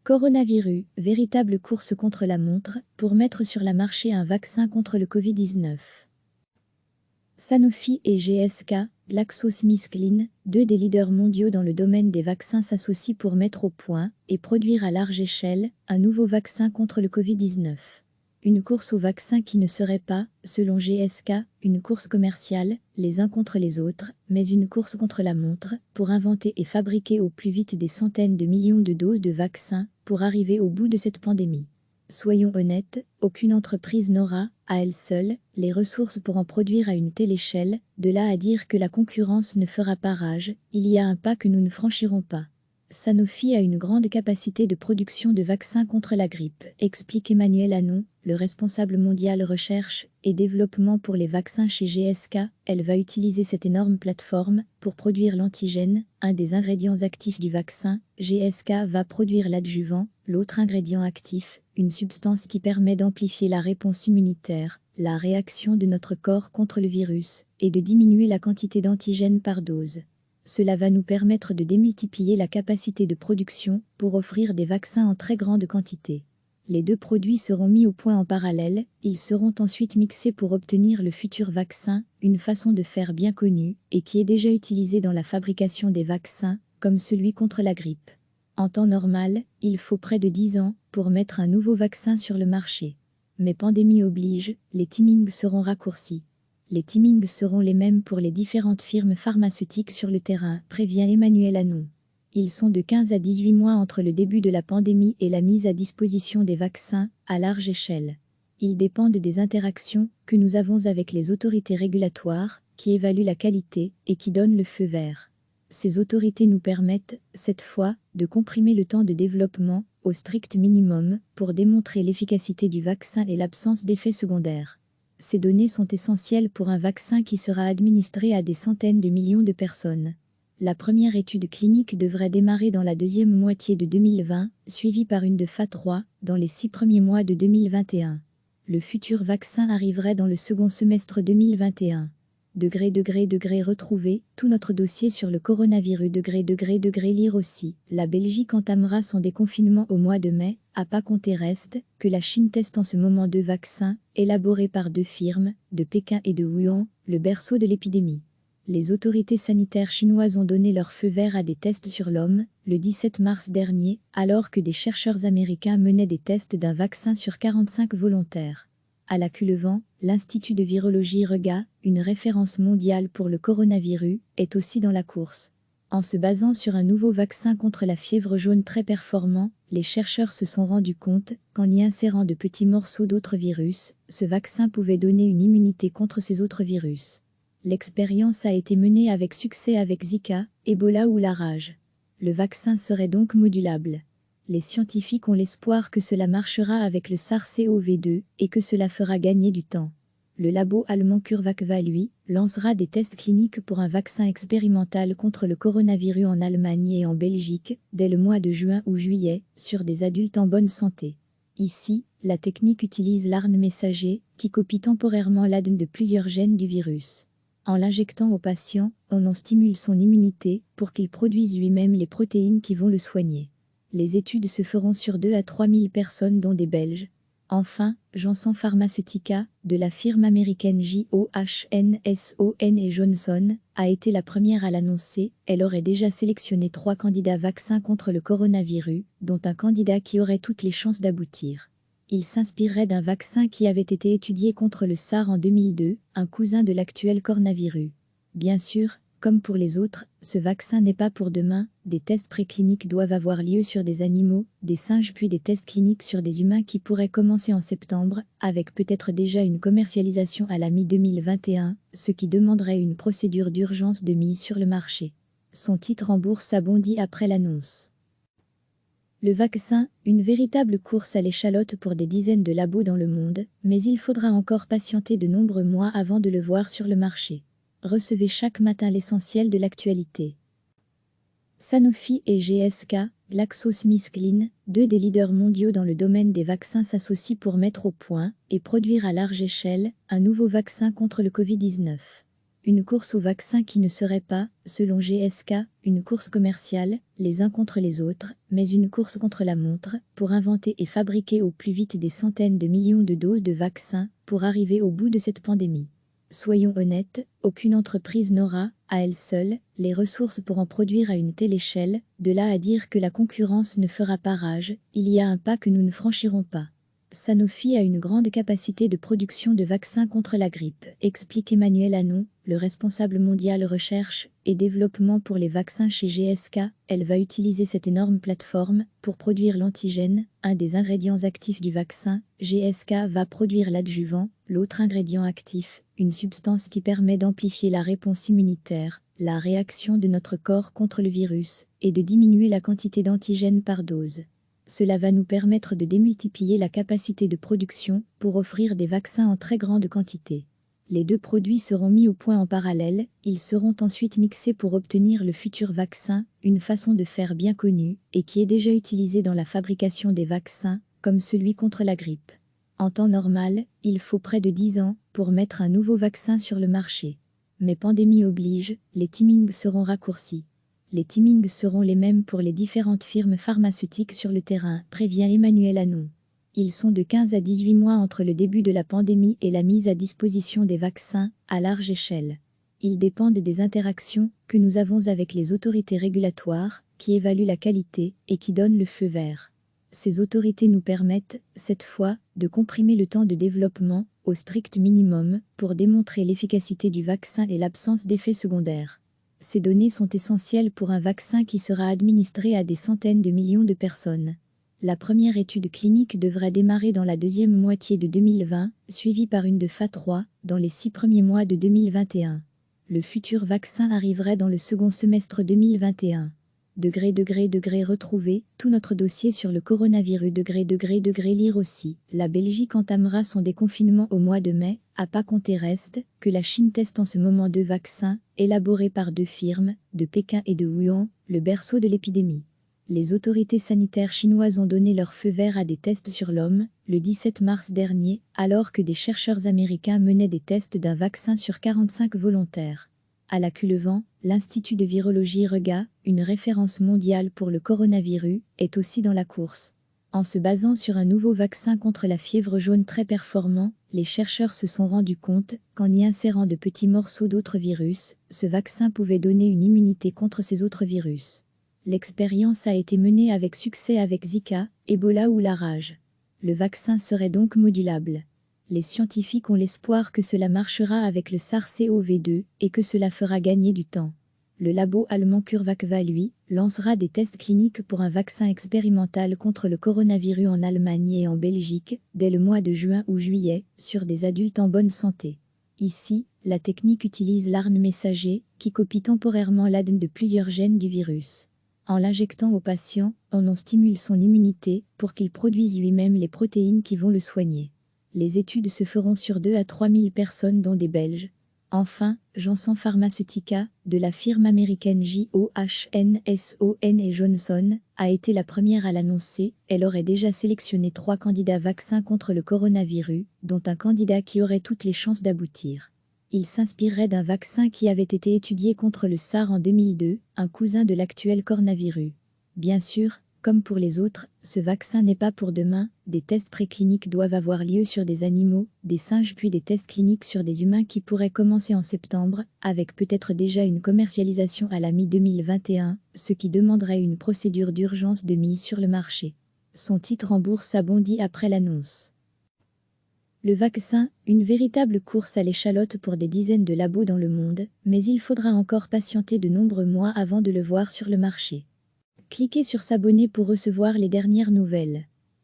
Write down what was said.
Coronavirus, véritable course contre la montre pour mettre sur le marché un vaccin contre le Covid-19. Sanofi et GSK, GlaxoSmithKline, deux des leaders mondiaux dans le domaine des vaccins s'associent pour mettre au point et produire à large échelle un nouveau vaccin contre le Covid-19. Une course au vaccin qui ne serait pas, selon GSK, une course commerciale, les uns contre les autres, mais une course contre la montre, pour inventer et fabriquer au plus vite des centaines de millions de doses de vaccins pour arriver au bout de cette pandémie. Soyons honnêtes, aucune entreprise n'aura, à elle seule, les ressources pour en produire à une telle échelle, de là à dire que la concurrence ne fera pas rage, il y a un pas que nous ne franchirons pas. Sanofi a une grande capacité de production de vaccins contre la grippe, explique Emmanuel Anon, le responsable mondial recherche et développement pour les vaccins chez GSK. Elle va utiliser cette énorme plateforme pour produire l'antigène, un des ingrédients actifs du vaccin. GSK va produire l'adjuvant, l'autre ingrédient actif, une substance qui permet d'amplifier la réponse immunitaire, la réaction de notre corps contre le virus, et de diminuer la quantité d'antigène par dose. Cela va nous permettre de démultiplier la capacité de production pour offrir des vaccins en très grande quantité. Les deux produits seront mis au point en parallèle, ils seront ensuite mixés pour obtenir le futur vaccin, une façon de faire bien connue et qui est déjà utilisée dans la fabrication des vaccins, comme celui contre la grippe. En temps normal, il faut près de 10 ans pour mettre un nouveau vaccin sur le marché. Mais pandémie oblige, les timings seront raccourcis. Les timings seront les mêmes pour les différentes firmes pharmaceutiques sur le terrain, prévient Emmanuel Anon. Ils sont de 15 à 18 mois entre le début de la pandémie et la mise à disposition des vaccins, à large échelle. Ils dépendent des interactions que nous avons avec les autorités régulatoires, qui évaluent la qualité et qui donnent le feu vert. Ces autorités nous permettent, cette fois, de comprimer le temps de développement au strict minimum pour démontrer l'efficacité du vaccin et l'absence d'effets secondaires. Ces données sont essentielles pour un vaccin qui sera administré à des centaines de millions de personnes. La première étude clinique devrait démarrer dans la deuxième moitié de 2020, suivie par une de phase 3 dans les 6 premiers mois de 2021. Le futur vaccin arriverait dans le second semestre 2021. Retrouver tout notre dossier sur le coronavirus. Lire aussi. La Belgique entamera son déconfinement au mois de mai, à pas compter reste que la Chine teste en ce moment 2 vaccins, élaborés par 2 firmes, de Pékin et de Wuhan, le berceau de l'épidémie. Les autorités sanitaires chinoises ont donné leur feu vert à des tests sur l'homme, le 17 mars dernier, alors que des chercheurs américains menaient des tests d'un vaccin sur 45 volontaires. À la queue levant, l'Institut de virologie REGA, une référence mondiale pour le coronavirus, est aussi dans la course. En se basant sur un nouveau vaccin contre la fièvre jaune très performant, les chercheurs se sont rendus compte qu'en y insérant de petits morceaux d'autres virus, ce vaccin pouvait donner une immunité contre ces autres virus. L'expérience a été menée avec succès avec Zika, Ebola ou la rage. Le vaccin serait donc modulable. Les scientifiques ont l'espoir que cela marchera avec le SARS-CoV-2 et que cela fera gagner du temps. Le labo allemand CureVac va, lui, lancera des tests cliniques pour un vaccin expérimental contre le coronavirus en Allemagne et en Belgique, dès le mois de juin ou juillet, sur des adultes en bonne santé. Ici, la technique utilise l'ARN messager, qui copie temporairement l'ADN de plusieurs gènes du virus. En l'injectant au patient, on en stimule son immunité pour qu'il produise lui-même les protéines qui vont le soigner. Les études se feront sur 2 à 3 000 personnes dont des Belges. Enfin, Janssen Pharmaceutica, de la firme américaine Johnson & Johnson, a été la première à l'annoncer. Elle aurait déjà sélectionné 3 candidats vaccins contre le coronavirus, dont un candidat qui aurait toutes les chances d'aboutir. Il s'inspirerait d'un vaccin qui avait été étudié contre le SARS en 2002, un cousin de l'actuel coronavirus. Bien sûr, comme pour les autres, ce vaccin n'est pas pour demain, des tests précliniques doivent avoir lieu sur des animaux, des singes puis des tests cliniques sur des humains qui pourraient commencer en septembre, avec peut-être déjà une commercialisation à la mi-2021, ce qui demanderait une procédure d'urgence de mise sur le marché. Son titre en bourse a bondi après l'annonce. Le vaccin, une véritable course à l'échalote pour des dizaines de labos dans le monde, mais il faudra encore patienter de nombreux mois avant de le voir sur le marché. Recevez chaque matin l'essentiel de l'actualité. Sanofi et GSK, GlaxoSmithKline, deux des leaders mondiaux dans le domaine des vaccins s'associent pour mettre au point et produire à large échelle un nouveau vaccin contre le Covid-19. Une course au vaccin qui ne serait pas, selon GSK, une course commerciale, les uns contre les autres, mais une course contre la montre, pour inventer et fabriquer au plus vite des centaines de millions de doses de vaccins, pour arriver au bout de cette pandémie. Soyons honnêtes, aucune entreprise n'aura, à elle seule, les ressources pour en produire à une telle échelle, de là à dire que la concurrence ne fera pas rage, il y a un pas que nous ne franchirons pas. Sanofi a une grande capacité de production de vaccins contre la grippe, explique Emmanuel Anon, le responsable mondial recherche et développement pour les vaccins chez GSK. Elle va utiliser cette énorme plateforme pour produire l'antigène, un des ingrédients actifs du vaccin. GSK va produire l'adjuvant, l'autre ingrédient actif, une substance qui permet d'amplifier la réponse immunitaire, la réaction de notre corps contre le virus, et de diminuer la quantité d'antigène par dose. Cela va nous permettre de démultiplier la capacité de production pour offrir des vaccins en très grande quantité. Les deux produits seront mis au point en parallèle, ils seront ensuite mixés pour obtenir le futur vaccin, une façon de faire bien connue et qui est déjà utilisée dans la fabrication des vaccins, comme celui contre la grippe. En temps normal, il faut près de 10 ans pour mettre un nouveau vaccin sur le marché. Mais pandémie oblige, les timings seront raccourcis. Les timings seront les mêmes pour les différentes firmes pharmaceutiques sur le terrain, prévient Emmanuel Anon. Ils sont de 15 à 18 mois entre le début de la pandémie et la mise à disposition des vaccins, à large échelle. Ils dépendent des interactions que nous avons avec les autorités régulatoires, qui évaluent la qualité et qui donnent le feu vert. Ces autorités nous permettent, cette fois, de comprimer le temps de développement, au strict minimum, pour démontrer l'efficacité du vaccin et l'absence d'effets secondaires. Ces données sont essentielles pour un vaccin qui sera administré à des centaines de millions de personnes. La première étude clinique devrait démarrer dans la deuxième moitié de 2020, suivie par une de phase 3 dans les 6 premiers mois de 2021. Le futur vaccin arriverait dans le second semestre 2021. Retrouver tout notre dossier sur le coronavirus. Lire aussi. La Belgique entamera son déconfinement au mois de mai, à pas compter reste que la Chine teste en ce moment 2 vaccins, élaborés par 2 firmes, de Pékin et de Wuhan, le berceau de l'épidémie. Les autorités sanitaires chinoises ont donné leur feu vert à des tests sur l'homme, le 17 mars dernier, alors que des chercheurs américains menaient des tests d'un vaccin sur 45 volontaires. À la queue levant, l'Institut de virologie REGA, une référence mondiale pour le coronavirus, est aussi dans la course. En se basant sur un nouveau vaccin contre la fièvre jaune très performant, les chercheurs se sont rendus compte qu'en y insérant de petits morceaux d'autres virus, ce vaccin pouvait donner une immunité contre ces autres virus. L'expérience a été menée avec succès avec Zika, Ebola ou la rage. Le vaccin serait donc modulable. Les scientifiques ont l'espoir que cela marchera avec le SARS-CoV-2 et que cela fera gagner du temps. Le labo allemand CureVac va, lui, lancera des tests cliniques pour un vaccin expérimental contre le coronavirus en Allemagne et en Belgique, dès le mois de juin ou juillet, sur des adultes en bonne santé. Ici, la technique utilise l'ARN messager, qui copie temporairement l'ADN de plusieurs gènes du virus. En l'injectant au patient, on en stimule son immunité pour qu'il produise lui-même les protéines qui vont le soigner. Les études se feront sur 2 à 3 000 personnes dont des Belges. Enfin, Janssen Pharmaceutica, de la firme américaine Johnson & Johnson, a été la première à l'annoncer. Elle aurait déjà sélectionné 3 candidats vaccins contre le coronavirus, dont un candidat qui aurait toutes les chances d'aboutir. Il s'inspirerait d'un vaccin qui avait été étudié contre le SARS en 2002, un cousin de l'actuel coronavirus. Bien sûr, comme pour les autres, ce vaccin n'est pas pour demain, des tests précliniques doivent avoir lieu sur des animaux, des singes puis des tests cliniques sur des humains qui pourraient commencer en septembre, avec peut-être déjà une commercialisation à la mi-2021, ce qui demanderait une procédure d'urgence de mise sur le marché. Son titre en bourse a bondi après l'annonce. Le vaccin, une véritable course à l'échalote pour des dizaines de labos dans le monde, mais il faudra encore patienter de nombreux mois avant de le voir sur le marché. Cliquez sur s'abonner pour recevoir les dernières nouvelles.